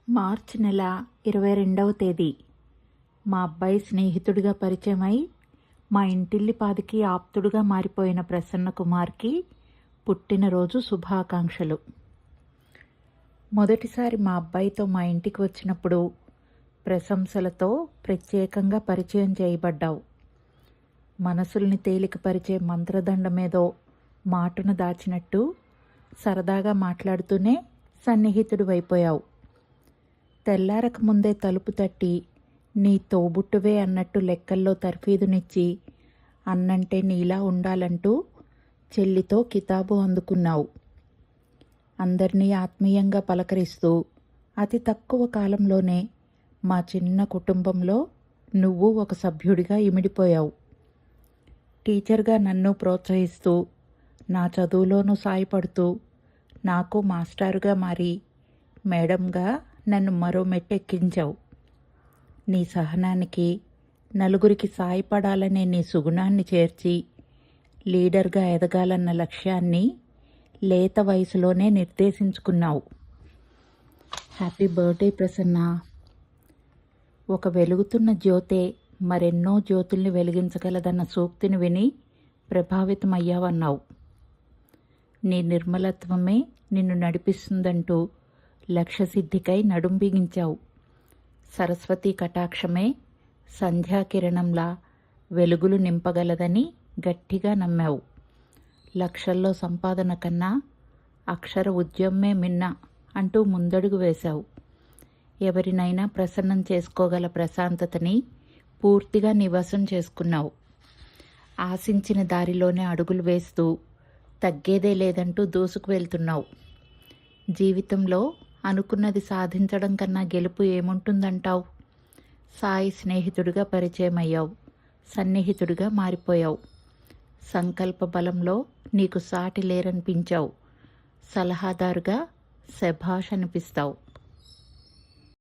మార్చి నెల 22వ తేదీ మా అబ్బాయి స్నేహితుడిగా పరిచయమై మా ఇంటిల్లిపాదికి ఆప్తుడుగా మారిపోయిన ప్రసన్న కుమార్కి పుట్టినరోజు శుభాకాంక్షలు. మొదటిసారి మా అబ్బాయితో మా ఇంటికి వచ్చినప్పుడు ప్రశంసలతో ప్రత్యేకంగా పరిచయం చేయబడ్డావు. మనసుల్ని తేలికపరిచే మంత్రదండమేదో మాటును దాచినట్టు సరదాగా మాట్లాడుతూనే సన్నిహితుడు అయిపోయావు. తెల్లారక ముందే తలుపు తట్టి నీ తోబుట్టువే అన్నట్టు లెక్కల్లో తర్ఫీదునిచ్చి అన్నంటే నీలా ఉండాలంటూ చెల్లితో కితాబు అందుకున్నావు. అందరినీ ఆత్మీయంగా పలకరిస్తూ అతి తక్కువ కాలంలోనే మా చిన్న కుటుంబంలో నువ్వు ఒక సభ్యుడిగా ఇమిడిపోయావు. టీచర్గా నన్ను ప్రోత్సహిస్తూ నా చదువులోనూ సాయపడుతూ నాకు మాస్టారుగా మారి మేడంగా నన్ను మరో మెట్టెక్కించావు. నీ సహనానికి నలుగురికి సాయపడాలనే నీ సుగుణాన్ని చేర్చి లీడర్గా ఎదగాలన్న లక్ష్యాన్ని లేత వయసులోనే నిర్దేశించుకున్నావు. Happy birthday Prasanna. ఒక వెలుగుతున్న జ్యోతే మరెన్నో జ్యోతుల్ని వెలిగించగలదన్న సూక్తిని విని ప్రభావితమయ్యావన్నావు. నీ నిర్మలత్వమే నిన్ను నడిపిస్తుందంటూ లక్ష్యసిద్ధికై నడుం బిగించావు. సరస్వతి కటాక్షమే సంధ్యాకిరణంలా వెలుగులు నింపగలదని గట్టిగా నమ్మావు. లక్షల్లో సంపాదన కన్నా అక్షర ఉద్యమే మిన్న అంటూ ముందడుగు వేశావు. ఎవరినైనా ప్రసన్నం చేసుకోగల ప్రశాంతతని పూర్తిగా నివసం చేసుకున్నావు. ఆశించిన దారిలోనే అడుగులు వేస్తూ తగ్గేదే లేదంటూ దూసుకు వెళ్తున్నావు. జీవితంలో అనుకున్నది సాధించడం కన్నా గెలుపు ఏముంటుందంటావు? సాయి స్నేహితుడిగా పరిచయమయ్యావు, సన్నిహితుడిగా మారిపోయావు. సంకల్ప బలంలో నీకు సాటి లేరనిపించావు. సలహాదారుగా శభాష్ అనిపిస్తావు.